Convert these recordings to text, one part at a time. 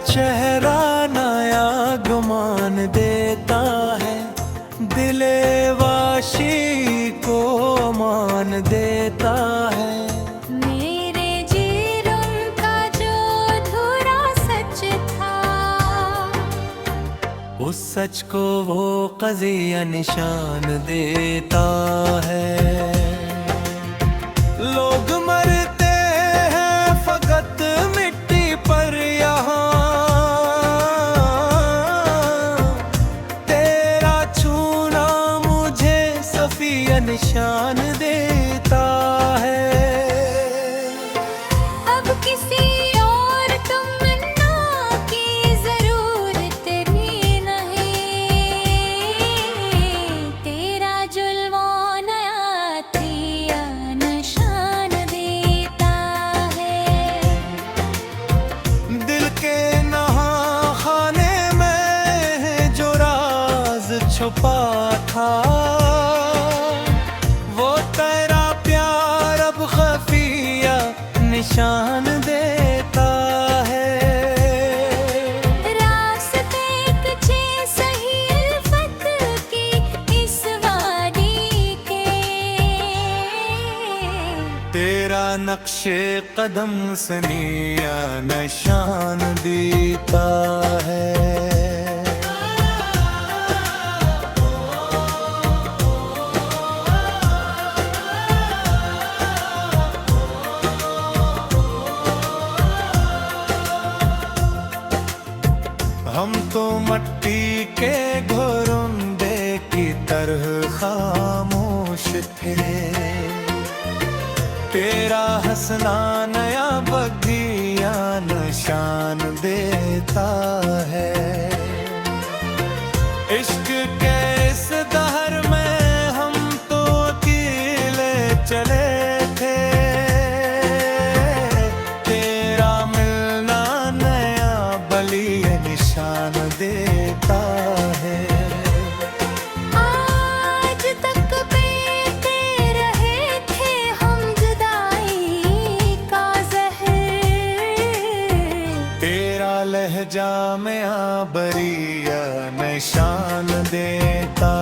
चेहरा नया गुमान देता है, दिले वाशी को मान देता है। मेरे जीवन का जो अधूरा सच था, उस सच को वो क़ज़िया निशान देता है। लोग मरते हैं फ़कत मिट्टी पर यहाँ, तेरा छूना मुझे सफ़िया निशान देता है। अब किसी और तमन्ना की ज़रूरत भी नहीं, तेरा जुल्वा नया थिया निशान देता है। दिल के नहा खाने में जो राज छुपा था, वो तेरा प्यार अब ख़फ़िया निशान देता है। रास्ते कच्चे सही उल्फत की इस वादी के, तेरा नक्शे कदम सनिया निशान देता है। हम तो मट्टी के घोरुंदे की तरह खामोश थे, तेरा हंसना नया बगिया निशान देता है। इश्क के इस दहर में हम तो अकेले चले थे, तेरा मिलना नया बलिए निशान देता है। आज तक पीते रहे थे हम जुदाई का ज़हर, तेरा लहजा में आबरिया निशान देता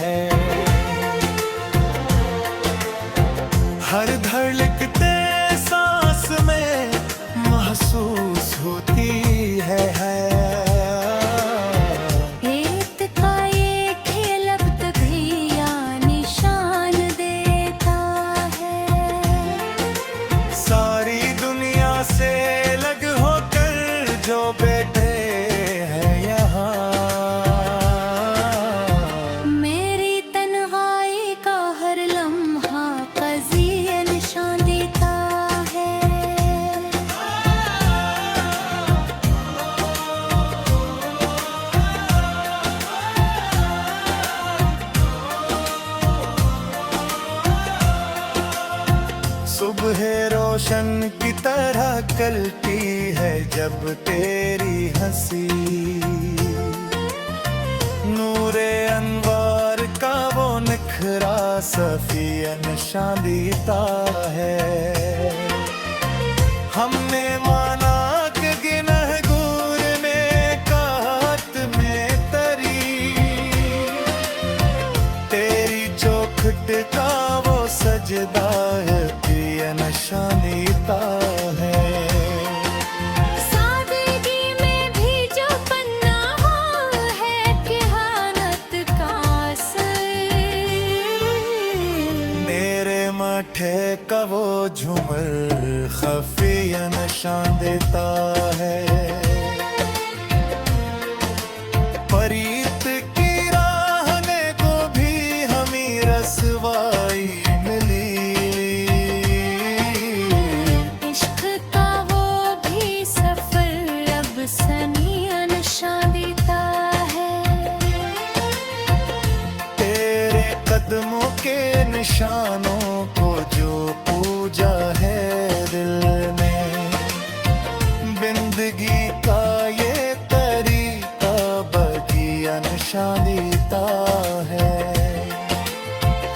है। हर धड़कते सांस में महसूस होती है रेत का ये खेल अब तभिया निशान देता है। सारी दुनिया से अलग होकर जो बैठे हैं यहाँ, मेरी तन्हाई का हर लम्हा क़ज़िया निशान देता है। सुबह रोशन की तरह कलती है जब तेरी हंसी, नूरे अनवार का वो निखरा सफ़िया निशान देता है। हमने माना कि गिनहगूर ने कात में तरी, तेरी चौखट का वो सजदा है प्रिय निशान देता है। सादगी में भी जो पन्ना हो है कहानत का असर, मेरे माथे का वो झूमर ख़फ़िया निशान देता है। परीत की राहने को भी हमें रसवाई मिली, इश्क का वो भी सफर अब सनिया निशान देता है। तेरे कदमों के निशानों को जो पूजा है दिल ने, जिंदगी का ये तरीका बगिया निशान देता है।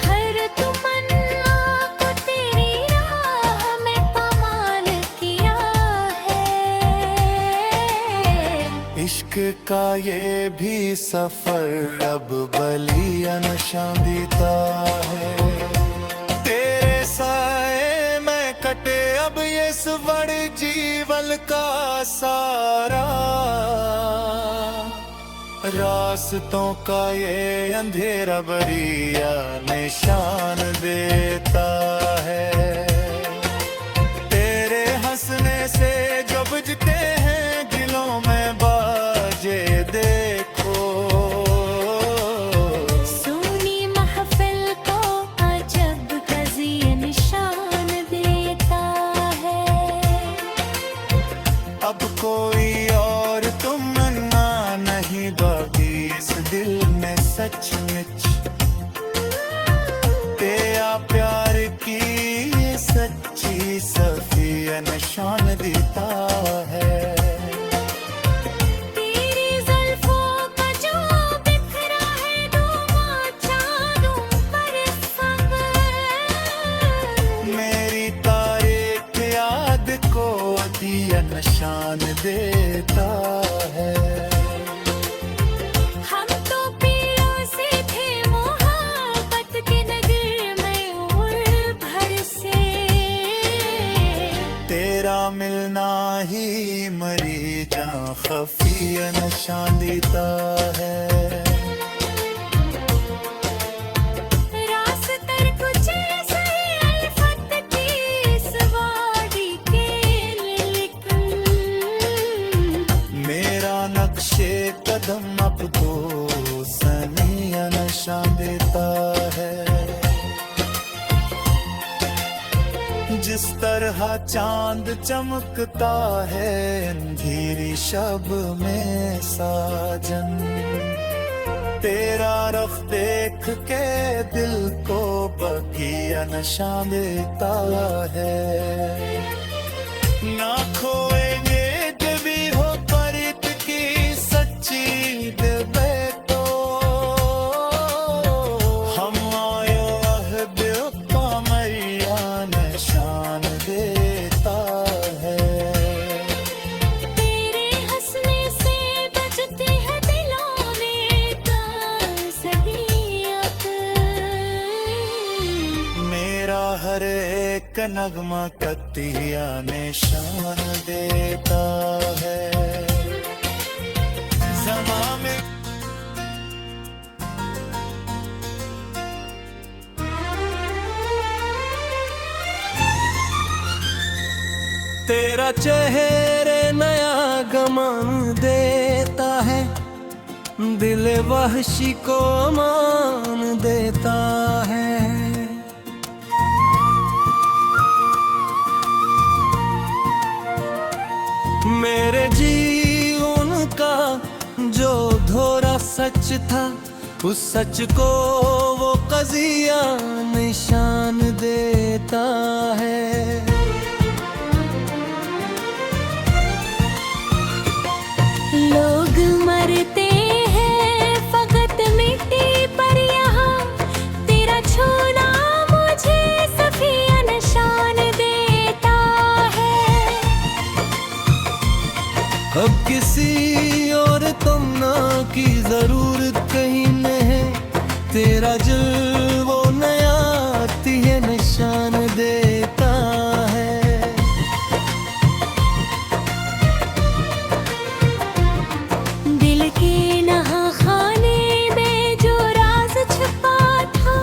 हर तमन्ना को तेरी राह में कमाल किया है। का ये भी सफर अब बलिया नशा देता है। तेरे साए में कटे अब ये स्वर्ण जीवन का सारा, रास्तों का ये अंधेरा बरिया निशान देता है। तेरे हंसने से जो बुझते हैं दिलों में बाजे देखो, सुनी महफिल को अजब कज़िया निशान देता है। अब कोई और तमन्ना नहीं बाकी इस दिल में सचमुच, तेरा प्यार की ये सच्ची सफिया निशान देता है। तेरी जुल्फों का जो बिखरा है धुआं चाँदों पर सवर, मेरी तारीख याद को दिया निशान देता है। हम तो पीड़ों से थे मोहब्बत के नगर में उम्र भर से, तेरा मिलना ही मरी जान खफिया निशान देता है। रास्तर कुछ ऐसे अल्फत की इस वादी के लिख, मेरा नक्शे कदम अब तो सनिया निशान देता है। जिस तरह चांद चमकता है अंधेरी शब में साजन, तेरा रफ देख के दिल को बगिया निशान देता है। ना खोएंगे जब भी हो परित की सच्ची दिबे तो, हम आयो अहद कमरिया निशान देता है। तेरे हंसने से बजते हैं दिलों में ताज़ियत, मेरा हर एक नगमा कतिया निशान देता है। समा में तेरा चेहरे नया गमन देता है, दिल वहशी को मान देता है। मेरे जीवन का जो धोरा सच था, उस सच को वो कज़िया निशान देता है। लोग मरते हैं फकत मिट्टी पर, यहाँ तेरा छूना मुझे सफिया निशान देता है। अब किसी और तमन्ना की जरूरत कहीं नहीं है, तेरा दिल वो नया है निशान देता है। दिल के नहा खाने में जो राज छुपा था,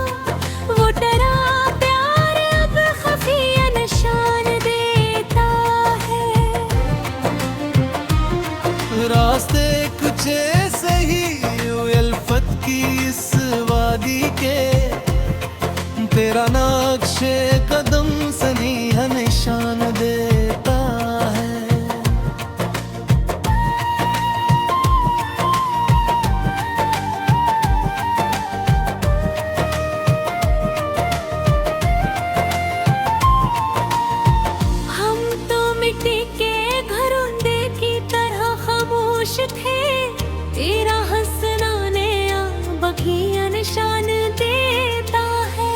वो डरा प्यार अब खफिया निशान देता है। रास्ते कुछ ऐसे ही उल्फत की इस वादी के, तेरा नक्शे कदम सनीहा निशान देता है। हम तो मिट्टी के घरोंदे की तरह खामोश थे, तेरा हंसना नया बगिया निशान देता है।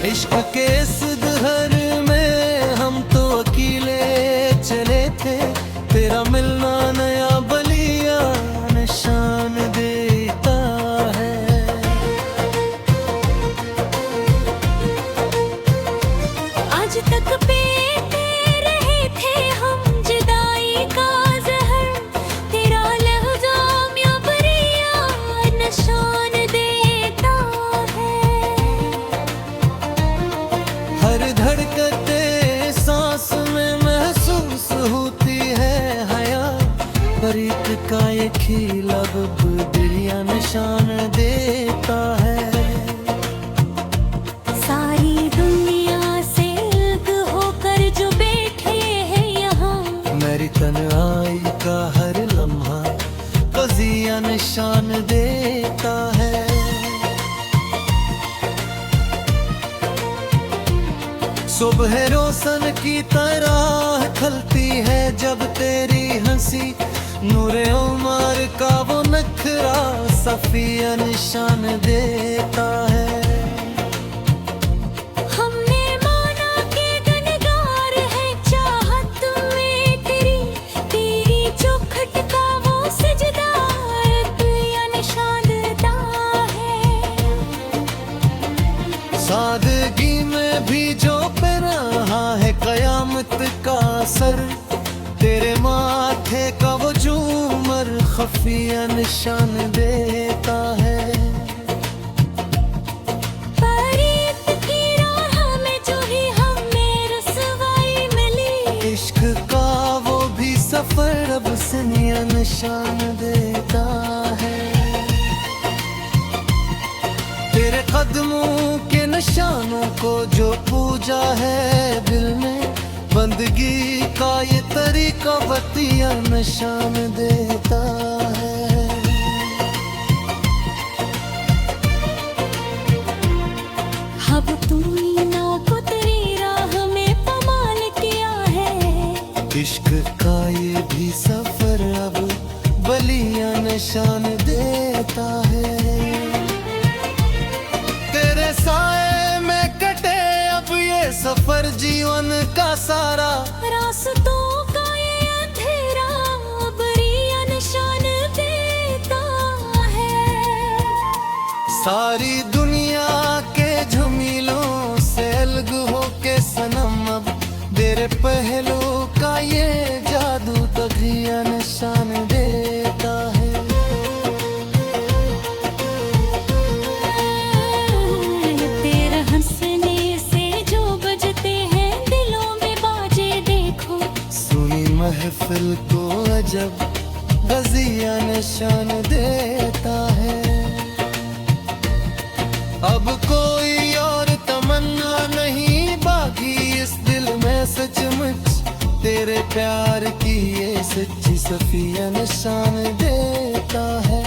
इश्क के इस दहर में हम तो अकेले तेरा मिलना नया बलिया निशान देता है। आज तक पीते रहे थे हम जुदाई का जहर, तेरा लहजा म्या बरिया निशान देता है। हर धड़कते सांस में महसूस होती है हया, प्रीत का ये खिला अब दिलिया निशान देता है। सारी दुनिया से अलग होकर जो बैठे हैं यहाँ, मेरी तन्हाई का हर लम्हा कजिया निशान देता है। सुबह रोशन की तरह खलती है जब तेरी हंसी, नूरे उमर का वो नखरा सफिया निशान देता है। हमने माना कि गुनहगार है चाहत में तेरी, तेरी चौखट का वो सजदा रुतया निशान देता है। सादगी में भी जो पे रहा है कयामत का सर, तेरे माथे का वो झूमर खफिया निशान देता है। प्रीत की राह में जो ही हमें रुसवाई मिली, इश्क का वो भी सफर अब सनिया निशान देता है। तेरे कदमों के निशानों को जो पूजा है दिल में, बंदगी का ये तरीका बतिया निशान देता है। अब तूने ना को तेरी राह में कमाल किया है। इश्क का ये भी सफर अब बलिया निशान देता है। तेरे साए में कटे अब ये सफर जीवन का सारा, रास्तों का ये अंधेरा बरिया निशान देता है। सारी दुनिया के झमीलों से अलग हो के सनम अब तेरे पहलू का ये जादू तगिया निशान देता है। तेरा हंसने से जो बजते हैं दिलों में बाजे देखो, सुनी महफिल को अजब गजिया निशान देता है। अब कोई और तमन्ना नहीं बाकी इस दिल में, सचमुच तेरे प्यार की ये सच्ची सफिया निशान देता है।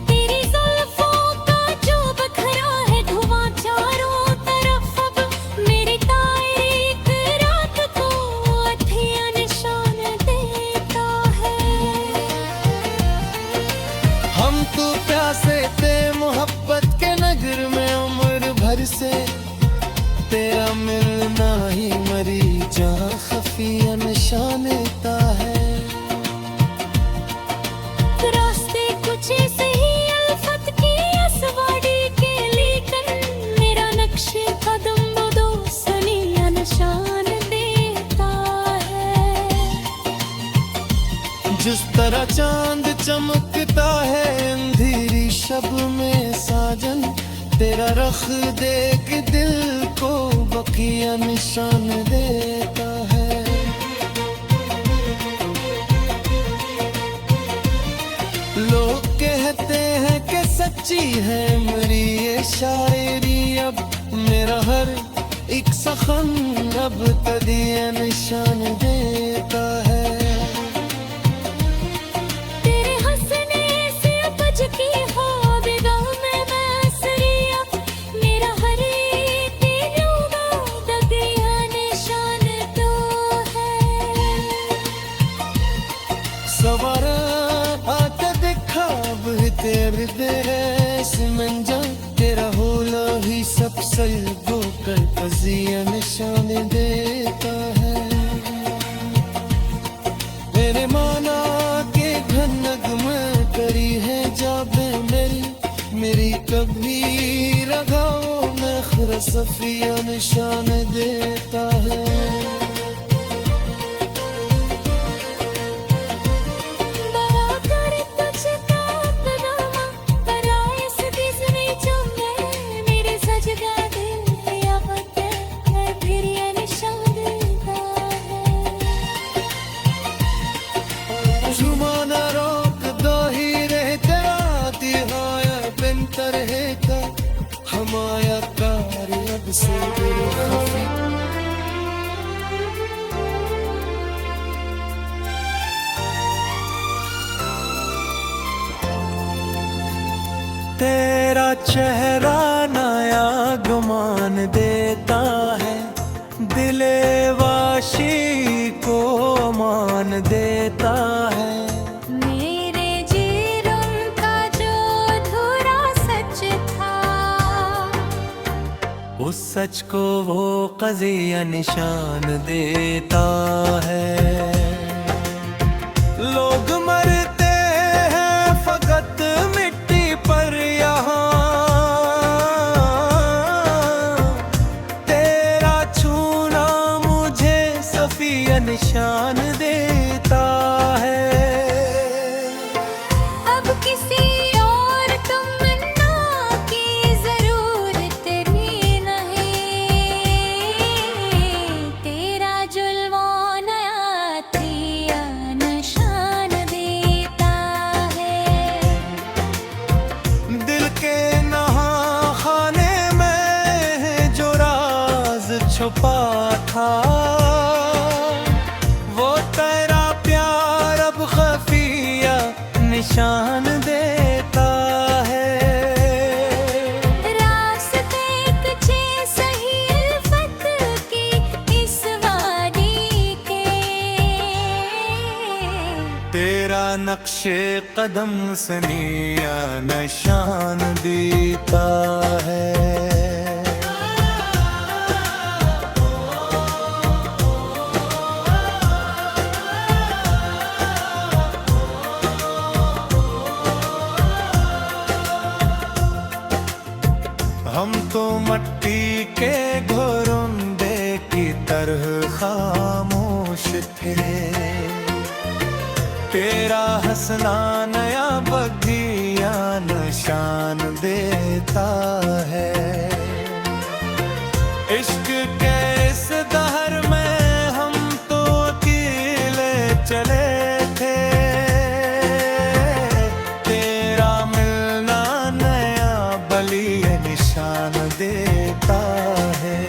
तेरी जुल्फों का जो बखरा है धुआं चारों तरफ, अब मेरी तारीख रात को अथिया निशान देता है। हम तो प्यासे थे मोहब्बत के नगर में उम्र भर से, तेरा मिलना ही मरी जहाँ खफिया निशान देता है। रास्ते कुछ ऐसे ही अल्फत की असवाड़ी के, लेकिन मेरा नक्शे कदम वो दो सनिया निशान देता है। जिस तरह चांद चमकता है अंधेरी शब में साजन, तेरा रख देख दिल को बकिया निशान देता है। लोग कहते हैं कि सच्ची है मेरी ये शायरी, अब मेरा हर एक सखन अब तदिया निशान देता है। तेरे हंसने से उपज की ख्वाबिगा में मैसरिया, मेरा हर एक दिलोगा दगिया निशान तो है। सवारा आके दिखा अब तेरे देश मंजा, तेरा होला ही सब सलगो कर तजिया निशान देता है। रगाओं में खरसफिया निशान देता है। जुमाना रोक दो ही रह तेरा दिहाया बिन तरह का हमाया कार अब से दिल तेरा चेहरा नया गुमान देता है, दिले वाशी को मान देता है। मेरे जीवन का जो अधूरा सच था, उस सच को वो क़ज़िया निशान देता है। लोग मरते हैं फकत मिट्टी पर यहाँ, तेरा छूना मुझे सफिया निशान देता है। अब किसी और तमन्ना की जरूरत भी नहीं, तेरा जुल्म नया थिया निशान देता है। दिल के नहा खाने में जो राज छुपा था, वो तेरा प्यार अब खफिया निशान देता है। रास्ते कुछे सही अल्फत की इस वादी के, तेरा नक्शे कदम सनिया निशान देता है। हम तो मट्टी के घोरुंदे की तरह खामोश थे, तेरा हंसना नया बगिया निशान देता है। इश्क के इस दहर में हम तो अकेले चले थे, तेरा मिलना नया बलिया निशान देता है।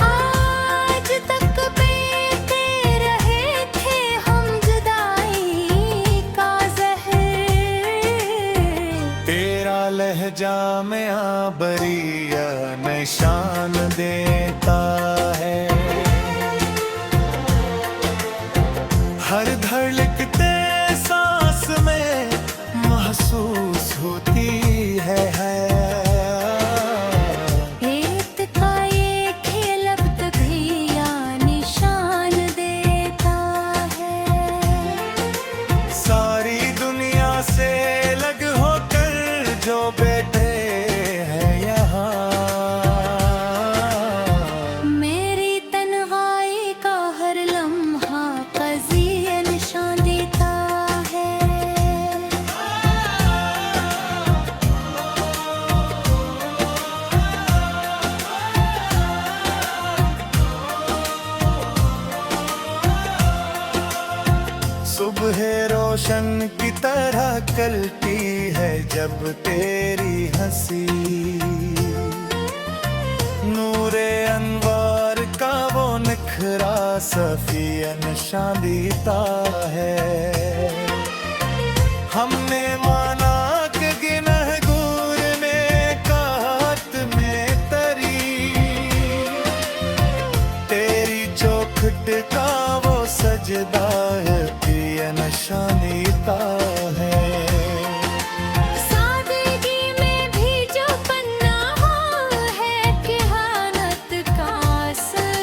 आज तक पीते रहे थे हम जुदाई का ज़हर, तेरा लहजा में आबरिया निशान देता है। हर धड़कते सांस में महसूस होती है रेत का ये खेल अब तक भी या निशान देता है। सारी दुनिया से अलग होकर जो बैठे हैं यहाँ, मेरी तन्हाई का हर लम्हा क़ज़िया निशान देता है। सुबह रोशन की तरह कलती है जब तेरी हंसी, नूरे अनवार का वो निखरा सफिया निशान देता है। हमने माना कि गिनहगूर ने कात में तरी, तेरी चौखट का वो सजदा है पिया निशान देता है। सादगी में भी जो पन्ना है कहानत का असर,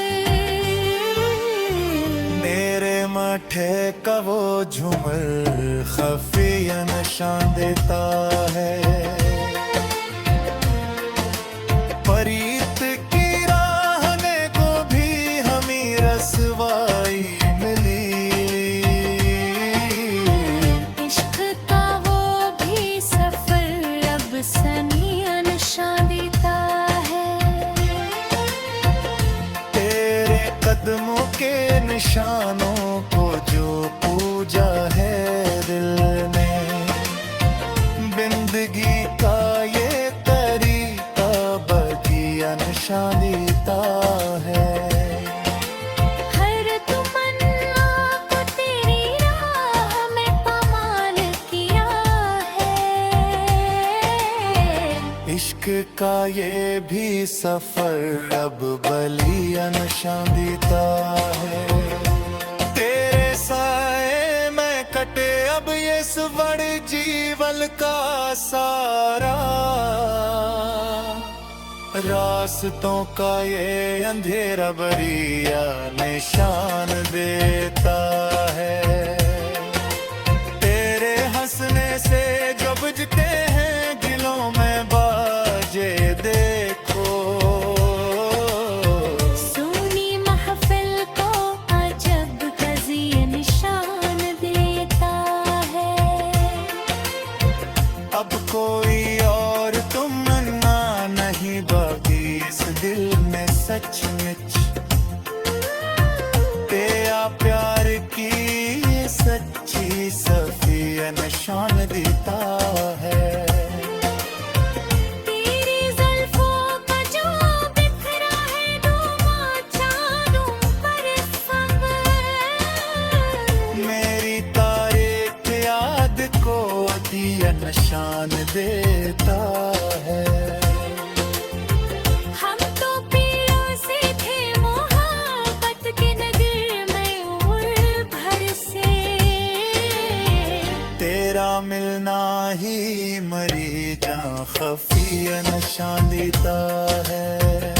मेरे माथे का वो झूमर खफिया निशान देता है। निशानों को जो पूजा है दिल ने, जिंदगी का ये तरीका बगिया निशानीता है। हर तमन्ना को तेरी राह में पामाल किया है। इश्क का ये भी सफर अब बलिया निशानीता है। तेरे साए में कटे अब ये स्वर्ण जीवन का सारा, रास्तों का ये अंधेरा बरिया निशान देता है। तेरे हंसने से जो बुझते हैं दिलों में बाजे देखो, सोनी महफिल को अजब तज़िए निशान देता है। अब कोई और तमन्ना नहीं बाकी इस दिल में सचमुच, तेरा प्यार की ये सच्ची सफिया निशान देता है। तेरी जुल्फों का जो बिखरा है धुआं चारों पर सब्र, मेरी तारीख याद को दिया निशान देता है। हम तो पीरों से थे मोहब्बत के नगर में उम्र भर से, तेरा मिलना ही मरी जान खफिया निशान देता है।